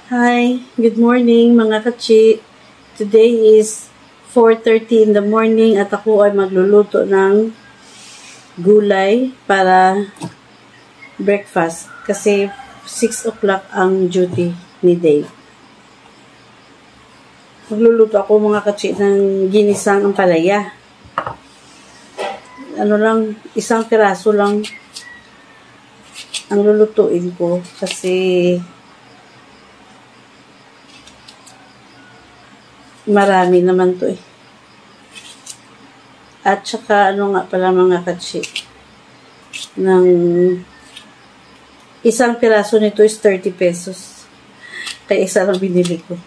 Hi, good morning mga kachi. Today is 4:30 in the morning at ako ay magluluto ng gulay para breakfast kasi 6 o'clock ang duty ni Dave. Magluluto ako mga kachi ng ginisang ampalaya. Isang piraso lang ang lulutuin ko kasi marami naman to eh. At saka nga pala mga katsi, ng isang piraso nito is 30 pesos. Kaya isa lang binili ko.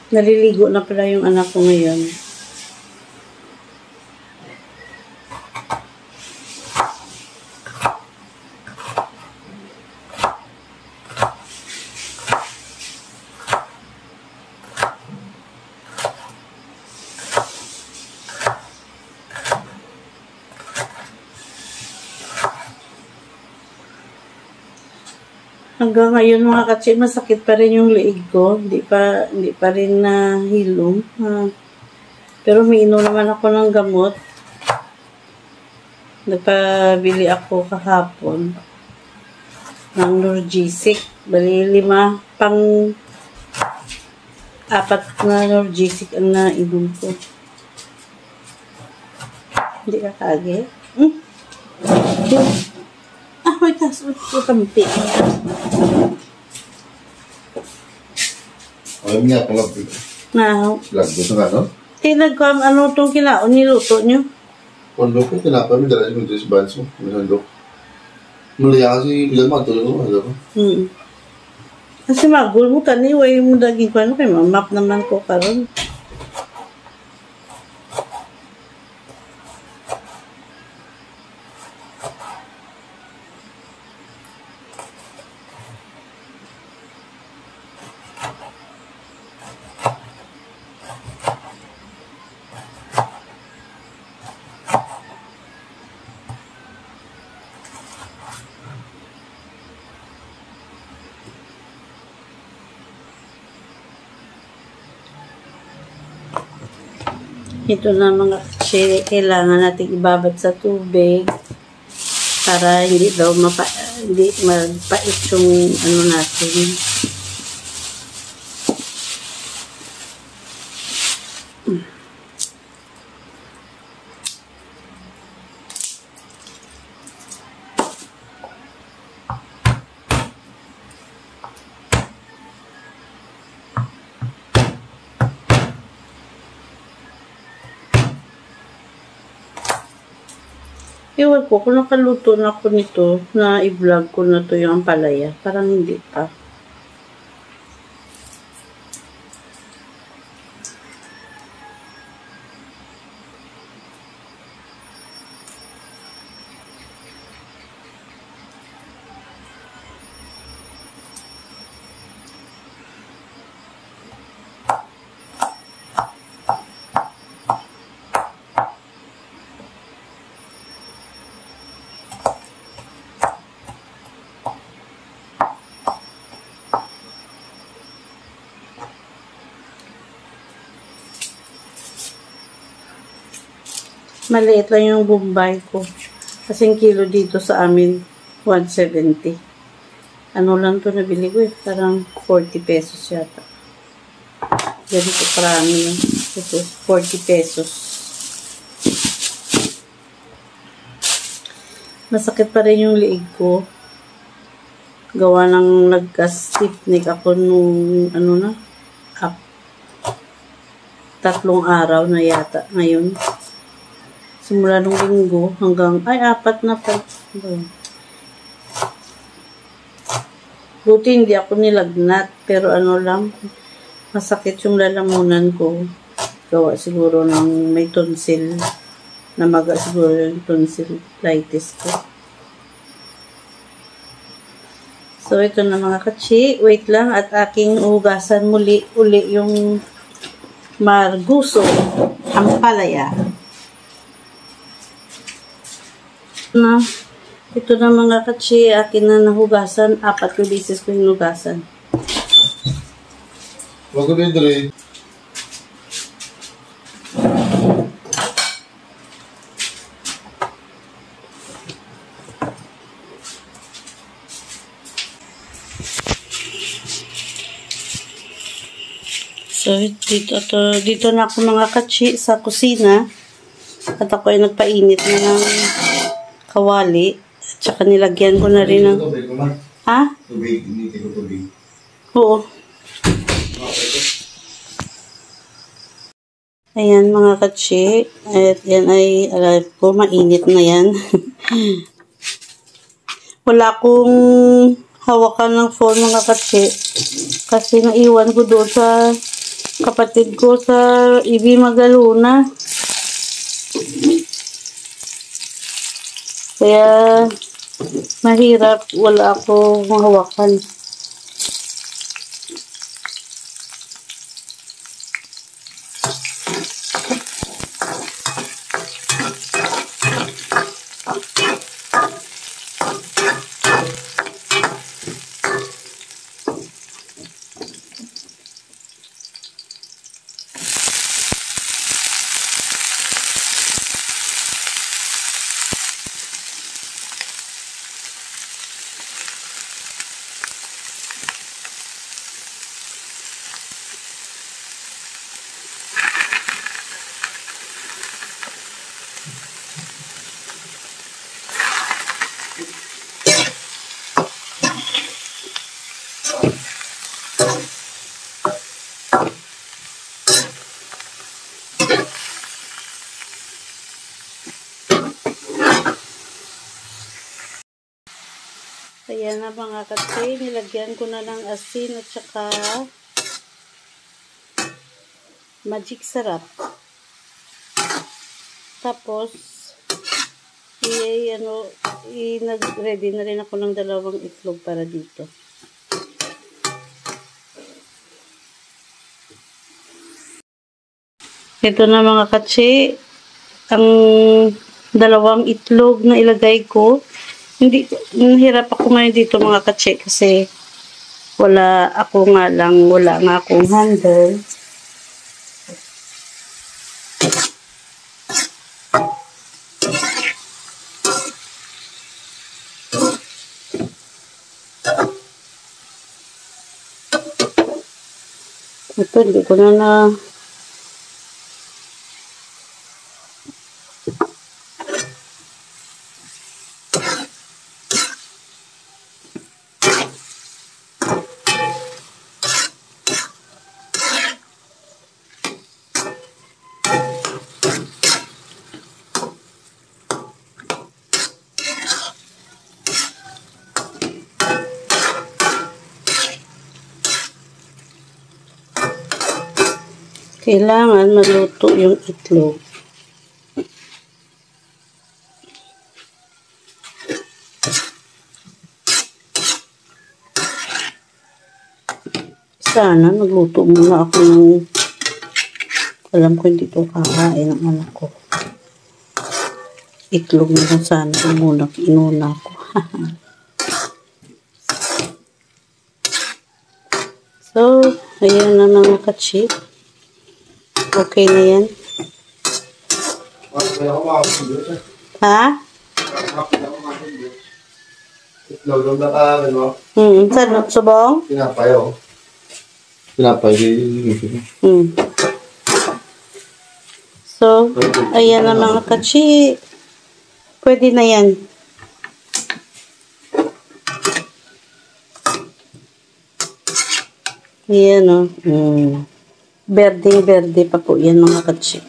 Naliligo na pala yung anak ko ngayon. Hanggang ngayon mga katsi, masakit pa rin yung liig ko. Hindi pa rin nahilom. Pero umiinom naman ako ng gamot. Nagpabili ako kahapon ng Norgesic. Bali 4 na Norgesic ang nainom ko. Hindi ka kaagi? Wait, tas utampi. Alam niya, palag. Lag, gusto nga, no? Tinagkam, itong kilaon, niluto nyo? Kondo ko, tinapay mo, dala yung dress bands mo. Masandok. Malaya kasi, bilang matulog mo, alam mo? Kasi magul mo, kaniway mo daging ko, kaya mamap naman ko karon. Ito na mga kasi kailangan natin ibabad sa tubig para hindi daw magpait yung natin. Ewan ko, kung nakaluto na ako nito, na i-vlog ko na to yung ampalaya. Parang hindi pa. Maliit lang yung Bombay ko. Kasing kilo dito sa amin, 170. Ano lang to nabili ko eh. Parang 40 pesos yata. Ganito parami yun. Ito, 40 pesos. Masakit pa rin yung liig ko. Gawa ng nagka-stiffneck ako nung 3 araw na yata ngayon. Simula nung linggo hanggang, 4 na pa. Buti hindi ako nilagnat, pero masakit yung lalamunan ko. Gawa siguro ng may tonsil, namaga siguro yung tonsillitis ko. So, ito na mga kachi. Wait lang at aking ugasan uli yung marguso, ampalaya. Ito na mga kachi, akin na nahugasan. 4 beses ko yung hugasan. Wag ko dito rin. So, dito na ako mga kachi sa kusina. At ako ay nagpainit na ng kawali. At saka nilagyan ko na rin ng... Ha? Tubig, hindi ko tubig. Oo. Ayan mga kachi. At yan ay, alam ko, mainit na yan. Wala akong hawakan ng phone mga kachi. Kasi naiwan ko doon sa kapatid ko sa Ibi Magaluna. Kaya mahirap, wala ako mahawakan. Ayan na mga kachi, nilagyan ko na ng asin at saka magic sarap. Tapos, nag-ready na rin ako ng 2 itlog para dito. Ito na mga kachi, ang 2 itlog na ilagay ko. Hirap ako ngayon dito mga kachi kasi wala nga akong handle. Ito, hindi ko na kailangan maluto yung itlog. Sana magluto muna ako ng, alam ko hindi ito kakain ng anak ko. Itlog na sana inuna ko. So, ayan na mga kachi. Okay na yan. Ha? Itlog lang na ka, ano? Saan? Subong? Pinapay, oh. Pinapay. So, ayan na mga kachi. Pwede na yan. Ayan, oh. Berde pa po yan mga kachi.